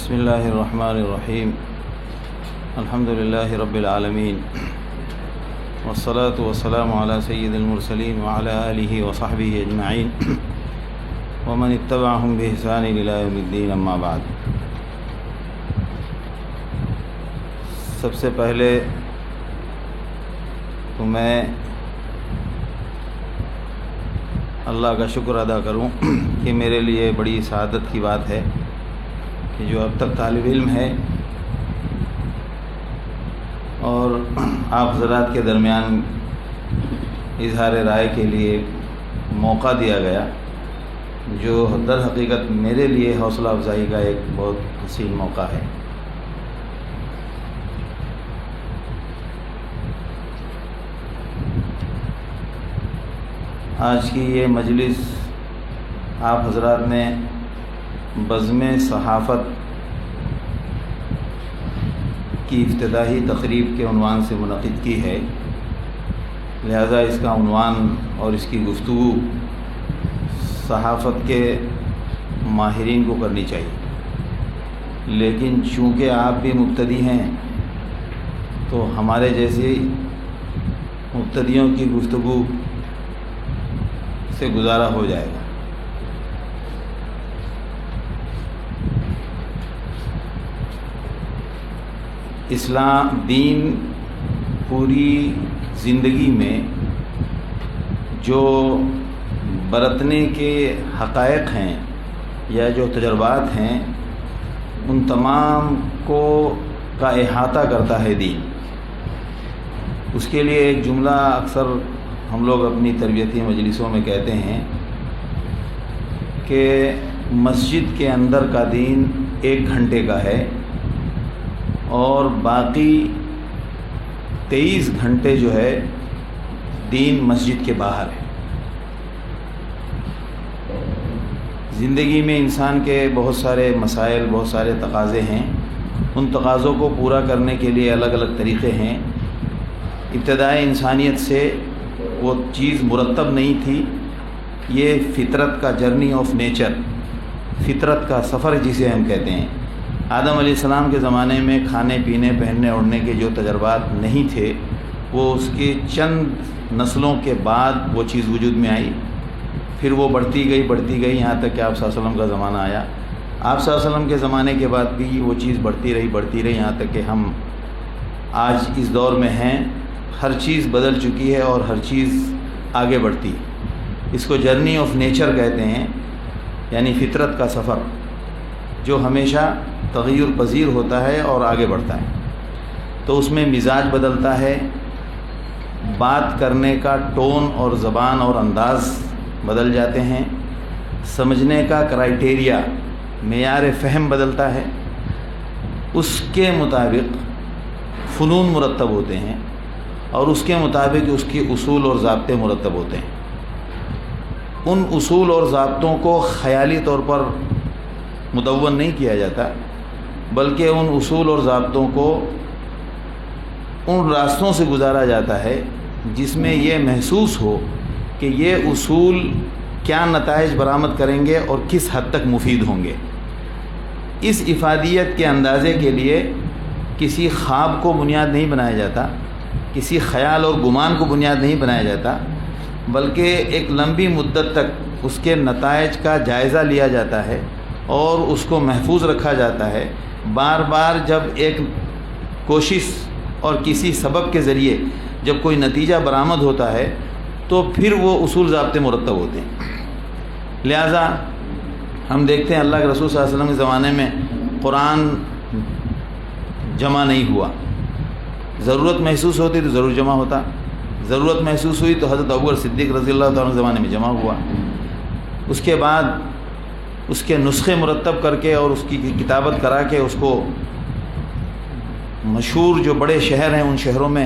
بسم اللہ الرحمن الرحیم الحمد للہ رب العالمین والصلاة والسلام علی سید المرسلین وعلی آلہ وصحبہ اجمعین ومن اتبعہم بإحسان الی یوم الدین اما بعد۔ سب سے پہلے تو میں اللہ کا شکر ادا کروں کہ میرے لیے بڑی سعادت کی بات ہے کہ جو اب تک طالب علم ہے اور آپ حضرات کے درمیان اظہار رائے کے لیے موقع دیا گیا، جو در حقیقت میرے لیے حوصلہ افزائی کا ایک بہت حسین موقع ہے۔ آج کی یہ مجلس آپ حضرات نے بزم صحافت کی افتتاحی تقریب کے عنوان سے منعقد کی ہے، لہذا اس کا عنوان اور اس کی گفتگو صحافت کے ماہرین کو کرنی چاہیے، لیکن چونکہ آپ بھی مبتدی ہیں تو ہمارے جیسے مبتدیوں کی گفتگو سے گزارا ہو جائے گا۔ اسلام دین پوری زندگی میں جو برتنے کے حقائق ہیں یا جو تجربات ہیں ان تمام کا احاطہ کرتا ہے دین۔ اس کے لیے ایک جملہ اکثر ہم لوگ اپنی تربیتی مجلسوں میں کہتے ہیں کہ مسجد کے اندر کا دین 1 گھنٹے کا ہے اور باقی 23 گھنٹے جو ہے دین مسجد کے باہر ہے۔ زندگی میں انسان کے بہت سارے مسائل، بہت سارے تقاضے ہیں، ان تقاضوں کو پورا کرنے کے لیے الگ الگ طریقے ہیں۔ ابتدائے انسانیت سے وہ چیز مرتب نہیں تھی، یہ فطرت کا جرنی آف نیچر، فطرت کا سفر جسے ہم کہتے ہیں۔ آدم علیہ السلام کے زمانے میں کھانے پینے پہننے اوڑھنے کے جو تجربات نہیں تھے، وہ اس کے چند نسلوں کے بعد وہ چیز وجود میں آئی، پھر وہ بڑھتی گئی یہاں تک کہ آپ صلی اللہ علیہ وسلم کا زمانہ آیا۔ آپ صلی اللہ علیہ وسلم کے زمانے کے بعد بھی وہ چیز بڑھتی رہی یہاں تک کہ ہم آج اس دور میں ہیں۔ ہر چیز بدل چکی ہے اور ہر چیز آگے بڑھتی ہے۔ اس کو جرنی آف نیچر کہتے ہیں، یعنی فطرت کا سفر جو ہمیشہ تغیر پذیر ہوتا ہے اور آگے بڑھتا ہے۔ تو اس میں مزاج بدلتا ہے، بات کرنے کا ٹون اور زبان اور انداز بدل جاتے ہیں، سمجھنے کا کرائیٹیریا، معیار فہم بدلتا ہے، اس کے مطابق فنون مرتب ہوتے ہیں اور اس کے مطابق اس کے اصول اور ضابطے مرتب ہوتے ہیں۔ ان اصول اور ضابطوں کو خیالی طور پر مدون نہیں کیا جاتا، بلکہ ان اصول اور ضابطوں کو ان راستوں سے گزارا جاتا ہے جس میں یہ محسوس ہو کہ یہ اصول کیا نتائج برآمد کریں گے اور کس حد تک مفید ہوں گے۔ اس افادیت کے اندازے کے لیے کسی خواب کو بنیاد نہیں بنایا جاتا، کسی خیال اور گمان کو بنیاد نہیں بنایا جاتا، بلکہ ایک لمبی مدت تک اس کے نتائج کا جائزہ لیا جاتا ہے اور اس کو محفوظ رکھا جاتا ہے۔ بار بار جب ایک کوشش اور کسی سبب کے ذریعے جب کوئی نتیجہ برآمد ہوتا ہے تو پھر وہ اصول ضابطے مرتب ہوتے ہیں۔ لہذا ہم دیکھتے ہیں اللہ کے رسول صلی اللہ علیہ وسلم کے زمانے میں قرآن جمع نہیں ہوا، ضرورت محسوس ہوتی تو ضرور جمع ہوتا، ضرورت محسوس ہوئی تو حضرت ابوبکر صدیق رضی اللہ تعالیٰ کے زمانے میں جمع ہوا۔ اس کے بعد اس کے نسخے مرتب کر کے اور اس کی کتابت کرا کے اس کو مشہور جو بڑے شہر ہیں ان شہروں میں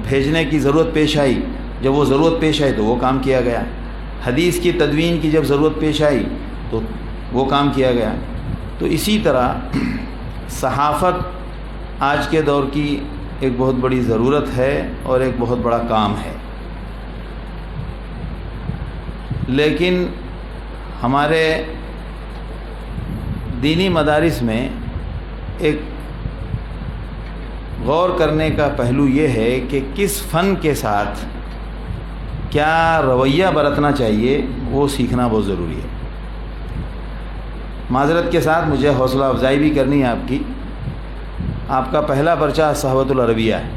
بھیجنے کی ضرورت پیش آئی۔ جب وہ ضرورت پیش آئی تو وہ کام کیا گیا۔ حدیث کی تدوین کی جب ضرورت پیش آئی تو وہ کام کیا گیا۔ تو اسی طرح صحافت آج کے دور کی ایک بہت بڑی ضرورت ہے اور ایک بہت بڑا کام ہے، لیکن ہمارے دینی مدارس میں ایک غور کرنے کا پہلو یہ ہے کہ کس فن کے ساتھ کیا رویہ برتنا چاہیے، وہ سیکھنا بہت ضروری ہے۔ معذرت کے ساتھ مجھے حوصلہ افزائی بھی کرنی ہے آپ کی۔ آپ کا پہلا پرچہ صحافت العربیہ ہے،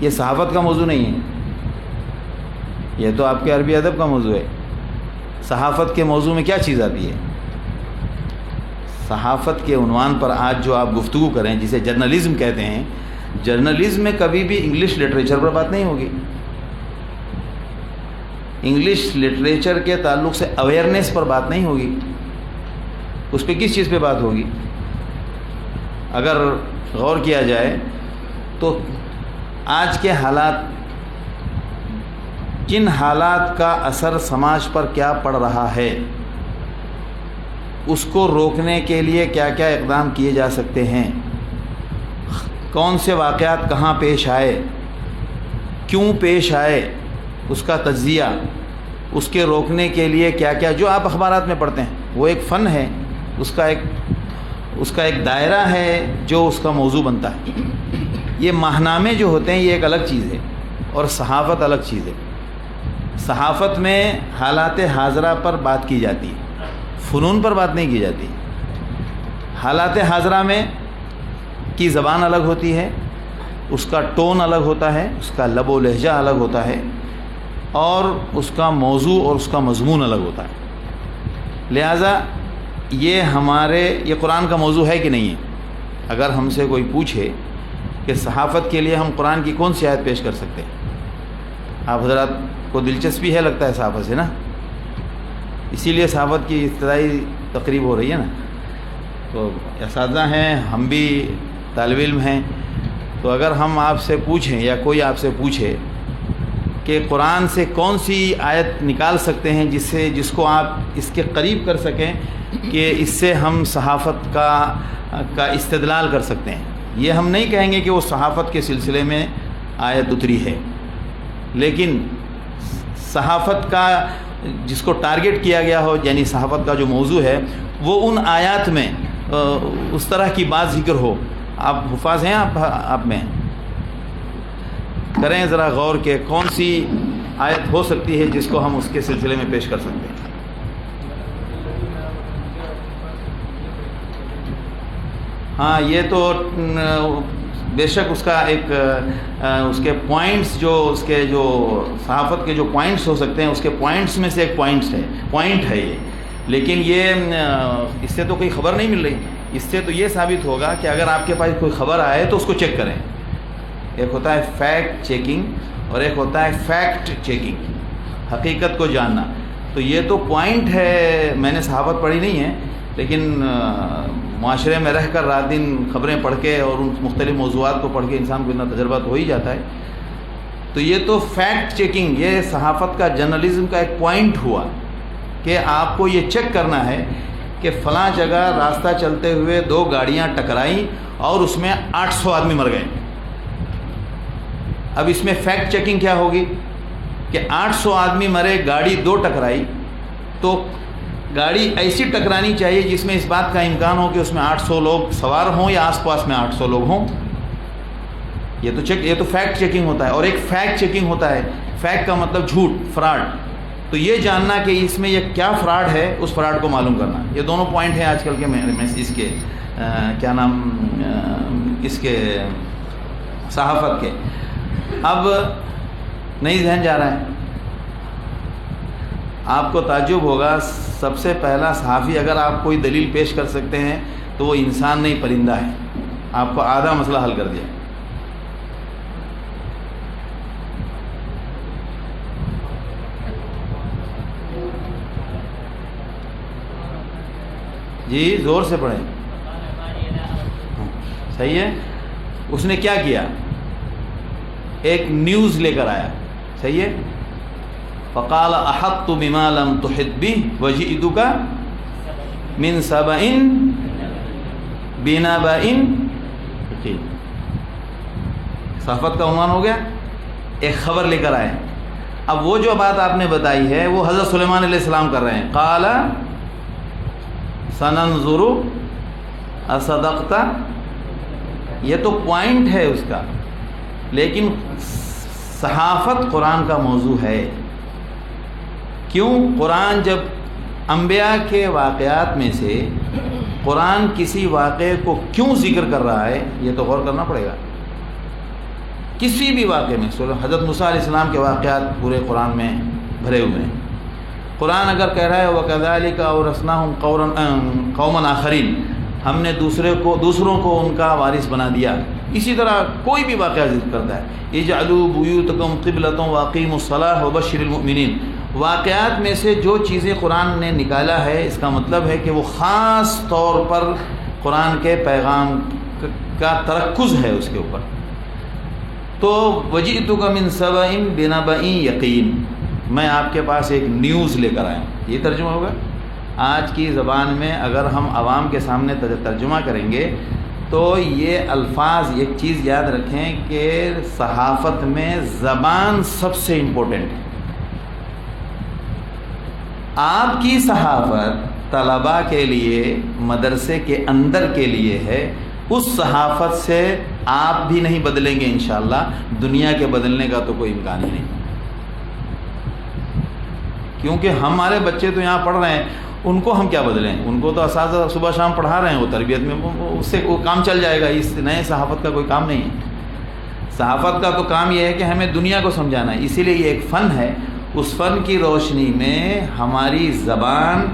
یہ صحافت کا موضوع نہیں ہے، یہ تو آپ کے عربی ادب کا موضوع ہے۔ صحافت کے موضوع میں کیا چیز آتی ہے؟ صحافت کے عنوان پر آج جو آپ گفتگو کریں، جسے جرنلزم کہتے ہیں، جرنلزم میں کبھی بھی انگلش لٹریچر پر بات نہیں ہوگی۔ انگلش لٹریچر کے تعلق سے اویئرنیس پر بات نہیں ہوگی۔ اس پہ کس چیز پہ بات ہوگی؟ اگر غور کیا جائے تو آج کے حالات، کن حالات کا اثر سماج پر کیا پڑ رہا ہے، اس کو روکنے کے لیے کیا کیا اقدام کیے جا سکتے ہیں، کون سے واقعات کہاں پیش آئے، کیوں پیش آئے، اس کا تجزیہ، اس کے روکنے کے لیے کیا کیا، جو آپ اخبارات میں پڑھتے ہیں وہ ایک فن ہے، اس کا ایک دائرہ ہے جو اس کا موضوع بنتا ہے۔ یہ ماہنامے جو ہوتے ہیں یہ ایک الگ چیز ہے اور صحافت الگ چیز ہے۔ صحافت میں حالات حاضرہ پر بات کی جاتی ہے، فنون پر بات نہیں کی جاتی۔ حالات حاضرہ میں کی زبان الگ ہوتی ہے، اس کا ٹون الگ ہوتا ہے، اس کا لب و لہجہ الگ ہوتا ہے، اور اس کا موضوع اور اس کا مضمون الگ ہوتا ہے۔ لہٰذا یہ قرآن کا موضوع ہے کہ نہیں ہے؟ اگر ہم سے کوئی پوچھے کہ صحافت کے لیے ہم قرآن کی کون سی آیت پیش کر سکتے ہیں، آپ حضرات کو دلچسپی ہے لگتا ہے صحافت سے نا، اسی لیے صحافت کی ابتدائی تقریب ہو رہی ہے نا۔ تو اساتذہ ہیں، ہم بھی طالب علم ہیں، تو اگر ہم آپ سے پوچھیں یا کوئی آپ سے پوچھے کہ قرآن سے کون سی آیت نکال سکتے ہیں جس کو آپ اس کے قریب کر سکیں کہ اس سے ہم صحافت کا استدلال کر سکتے ہیں، یہ ہم نہیں کہیں گے کہ وہ صحافت کے سلسلے میں آیت اتری ہے، لیکن صحافت کا جس کو ٹارگٹ کیا گیا ہو، یعنی صحافت کا جو موضوع ہے، وہ ان آیات میں اس طرح کی بات ذکر ہو۔ آپ حفاظ ہیں، آپ میں کریں ذرا غور کہ کون سی آیت ہو سکتی ہے جس کو ہم اس کے سلسلے میں پیش کر سکتے ہیں۔ ہاں، یہ تو بے شک اس کا ایک اس کے پوائنٹس، اس کے جو صحافت کے جو پوائنٹس ہو سکتے ہیں، اس کے پوائنٹس میں سے ایک پوائنٹ ہے یہ، لیکن یہ اس سے تو کوئی خبر نہیں مل رہی۔ اس سے تو یہ ثابت ہوگا کہ اگر آپ کے پاس کوئی خبر آئے تو اس کو چیک کریں۔ ایک ہوتا ہے فیکٹ چیکنگ اور ایک ہوتا ہے فیکٹ چیکنگ، حقیقت کو جاننا۔ تو یہ تو پوائنٹ ہے، میں نے صحافت پڑھی نہیں ہے، لیکن معاشرے میں رہ کر رات دن خبریں پڑھ کے اور ان مختلف موضوعات کو پڑھ کے انسان کو اتنا تجربہ تو ہو ہی جاتا ہے۔ تو یہ تو فیکٹ چیکنگ، یہ صحافت کا، جرنلزم کا ایک پوائنٹ ہوا کہ آپ کو یہ چیک کرنا ہے کہ فلاں جگہ راستہ چلتے ہوئے 2 گاڑیاں ٹکرائیں اور اس میں 800 آدمی مر گئے۔ اب اس میں فیکٹ چیکنگ کیا ہوگی کہ 800 آدمی مرے، گاڑی 2 ٹکرائی، تو گاڑی ایسی ٹکرانی چاہیے جس میں اس بات کا امکان ہو کہ اس میں 800 لوگ سوار ہوں یا آس پاس میں 800 لوگ ہوں۔ یہ تو فیکٹ چیکنگ ہوتا ہے، اور ایک فیکٹ چیکنگ ہوتا ہے، فیکٹ کا مطلب جھوٹ، فراڈ۔ تو یہ جاننا کہ اس میں یہ کیا فراڈ ہے، اس فراڈ کو معلوم کرنا، یہ دونوں پوائنٹ ہیں آج کل کے میسیج کے اس کے صحافت کے۔ اب نہیں ذہن جا رہا ہے، آپ کو تعجب ہوگا، سب سے پہلا صحافی اگر آپ کوئی دلیل پیش کر سکتے ہیں تو وہ انسان نہیں پرندہ ہے۔ آپ کو آدھا مسئلہ حل کر دیا۔ جی زور سے پڑھیں، صحیح ہے۔ اس نے کیا کیا؟ ایک نیوز لے کر آیا، صحیح ہے۔ فقال احطت بما لم تحط به وجئتك من سبأ بنبأ یقین۔ صحافت کا عنوان ہو گیا، ایک خبر لے کر آئے۔ اب وہ جو بات آپ نے بتائی ہے وہ حضرت سلیمان علیہ السلام کر رہے ہیں۔ قال سننظر اصدقتا، یہ تو پوائنٹ ہے اس کا، لیکن صحافت قرآن کا موضوع ہے۔ کیوں؟ قرآن جب انبیاء کے واقعات میں سے قرآن کسی واقعے کو کیوں ذکر کر رہا ہے، یہ تو غور کرنا پڑے گا۔ کسی بھی واقعے میں حضرت موسیٰ علیہ السلام کے واقعات پورے قرآن میں بھرے ہوئے ہیں۔ قرآن اگر کہہ رہا ہے وَكَذَلِكَ أَوْرَثْنَاهُمْ قَوْمًا آخَرِينَ، ہم نے دوسروں کو ان کا وارث بنا دیا، اسی طرح کوئی بھی واقعہ ذکر کرتا ہے اجعلوا بيوتكم قبلة وأقيموا الصلاة وبشر المؤمنین، واقعات میں سے جو چیزیں قرآن نے نکالا ہے اس کا مطلب ہے کہ وہ خاص طور پر قرآن کے پیغام کا ترکز ہے اس کے اوپر۔ تو وجئتک من سبأ بنبأ یقین، میں آپ کے پاس ایک نیوز لے کر آیا ہوں، یہ ترجمہ ہوگا۔ آج کی زبان میں اگر ہم عوام کے سامنے ترجمہ کریں گے تو یہ الفاظ، ایک چیز یاد رکھیں کہ صحافت میں زبان سب سے امپورٹنٹ ہے۔ آپ کی صحافت طلباء کے لیے مدرسے کے اندر کے لیے ہے، اس صحافت سے آپ بھی نہیں بدلیں گے انشاءاللہ، دنیا کے بدلنے کا تو کوئی امکان ہی نہیں، کیونکہ ہمارے بچے تو یہاں پڑھ رہے ہیں، ان کو ہم کیا بدلیں؟ ان کو تو اساتذہ صبح شام پڑھا رہے ہیں، وہ تربیت میں اس سے وہ کام چل جائے گا، اس نئے صحافت کا کوئی کام نہیں ہے۔ صحافت کا تو کام یہ ہے کہ ہمیں دنیا کو سمجھانا ہے، اسی لیے یہ ایک فن ہے۔ اس فن کی روشنی میں ہماری زبان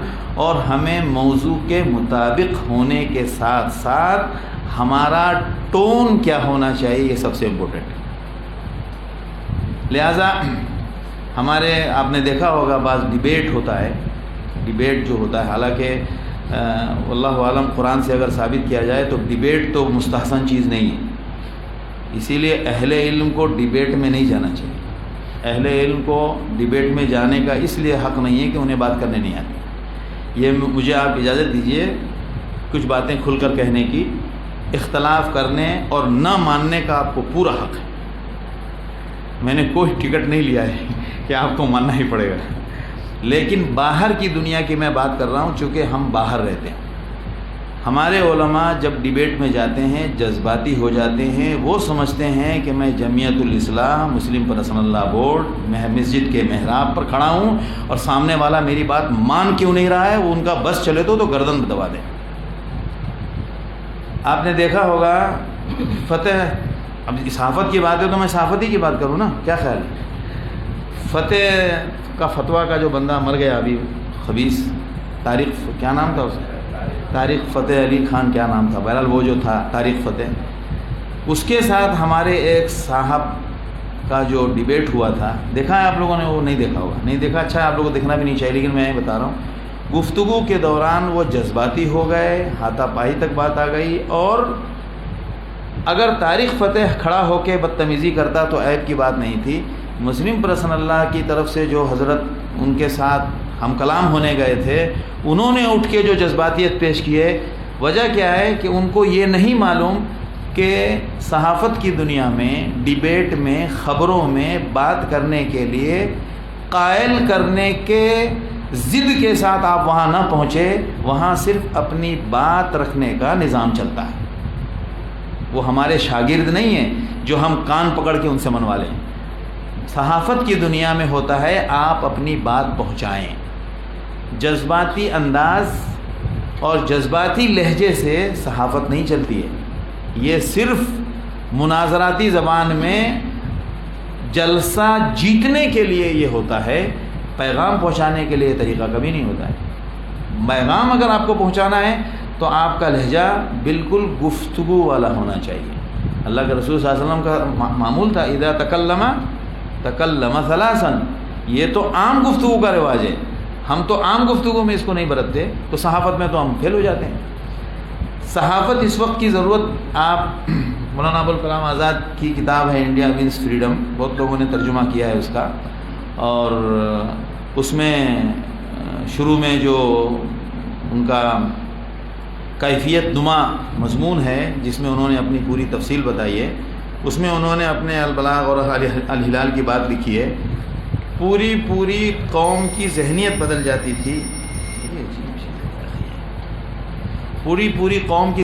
اور ہمیں موضوع کے مطابق ہونے کے ساتھ ساتھ ہمارا ٹون کیا ہونا چاہیے، یہ سب سے امپورٹنٹ ہے۔ لہٰذا ہمارے آپ نے دیکھا ہوگا بعض ڈیبیٹ ہوتا ہے، ڈیبیٹ جو ہوتا ہے، حالانکہ واللہ عالم قرآن سے اگر ثابت کیا جائے تو ڈیبیٹ تو مستحسن چیز نہیں ہے، اسی لیے اہل علم کو ڈیبیٹ میں نہیں جانا چاہیے۔ اہل علم کو ڈیبیٹ میں جانے کا اس لیے حق نہیں ہے کہ انہیں بات کرنے نہیں آتی۔ یہ مجھے آپ اجازت دیجئے کچھ باتیں کھل کر کہنے کی، اختلاف کرنے اور نہ ماننے کا آپ کو پورا حق ہے۔ میں نے کوئی ٹکٹ نہیں لیا ہے کہ آپ کو ماننا ہی پڑے گا، لیکن باہر کی دنیا کی میں بات کر رہا ہوں، چونکہ ہم باہر رہتے ہیں۔ ہمارے علماء جب ڈیبیٹ میں جاتے ہیں جذباتی ہو جاتے ہیں، وہ سمجھتے ہیں کہ میں جمعیت الاصلاح مسلم پرسنل لا بورڈ مسجد کے محراب پر کھڑا ہوں اور سامنے والا میری بات مان کیوں نہیں رہا ہے، وہ ان کا بس چلے تو گردن دبا دیں۔ آپ نے دیکھا ہوگا فتح، اب صحافت کی بات ہے تو میں صحافت ہی کی بات کروں نا، کیا خیال ہے؟ فتح کا فتویٰ کا جو بندہ مر گیا ابھی، خبیث طارق، کیا نام تھا اس کا؟ طارق فتح علی خان، کیا نام تھا؟ بہرحال وہ جو تھا طارق فتح، اس کے ساتھ ہمارے ایک صاحب کا جو ڈیبیٹ ہوا تھا، دیکھا ہے آپ لوگوں نے؟ وہ نہیں دیکھا ہوگا، نہیں دیکھا، اچھا ہے، آپ لوگوں کو دیکھنا بھی نہیں چاہیے، لیکن میں بتا رہا ہوں گفتگو کے دوران وہ جذباتی ہو گئے، ہاتھا پائی تک بات آ گئی، اور اگر طارق فتح کھڑا ہو کے بدتمیزی کرتا تو عیب کی بات نہیں تھی۔ مسلم پرسن اللہ کی طرف سے جو حضرت ان کے ساتھ ہم کلام ہونے گئے تھے، انہوں نے اٹھ کے جو جذباتیت پیش کیے، وجہ کیا ہے کہ ان کو یہ نہیں معلوم کہ صحافت کی دنیا میں، ڈیبیٹ میں، خبروں میں بات کرنے کے لیے قائل کرنے کے ضد کے ساتھ آپ وہاں نہ پہنچے، وہاں صرف اپنی بات رکھنے کا نظام چلتا ہے۔ وہ ہمارے شاگرد نہیں ہیں جو ہم کان پکڑ کے ان سے منوا لیں۔ صحافت کی دنیا میں ہوتا ہے آپ اپنی بات پہنچائیں، جذباتی انداز اور جذباتی لہجے سے صحافت نہیں چلتی ہے، یہ صرف مناظراتی زبان میں جلسہ جیتنے کے لیے یہ ہوتا ہے، پیغام پہنچانے کے لیے طریقہ کبھی نہیں ہوتا ہے۔ پیغام اگر آپ کو پہنچانا ہے تو آپ کا لہجہ بالکل گفتگو والا ہونا چاہیے۔ اللہ کے رسول صلی اللہ علیہ وسلم کا معمول تھا اذا تکلم ثلاثا، یہ تو عام گفتگو کا رواج ہے، ہم تو عام گفتگو میں اس کو نہیں برتتے، تو صحافت میں تو ہم فیل ہو جاتے ہیں۔ صحافت اس وقت کی ضرورت، آپ مولانا ابوالکلام آزاد کی کتاب ہے انڈیا ونس فریڈم، بہت لوگوں نے ترجمہ کیا ہے اس کا، اور اس میں شروع میں جو ان کا کیفیت نما مضمون ہے جس میں انہوں نے اپنی پوری تفصیل بتائی ہے، اس میں انہوں نے اپنے البلاغ اور الہلال کی بات لکھی ہے۔ پوری قوم کی ذہنیت بدل جاتی تھی، پوری قوم کی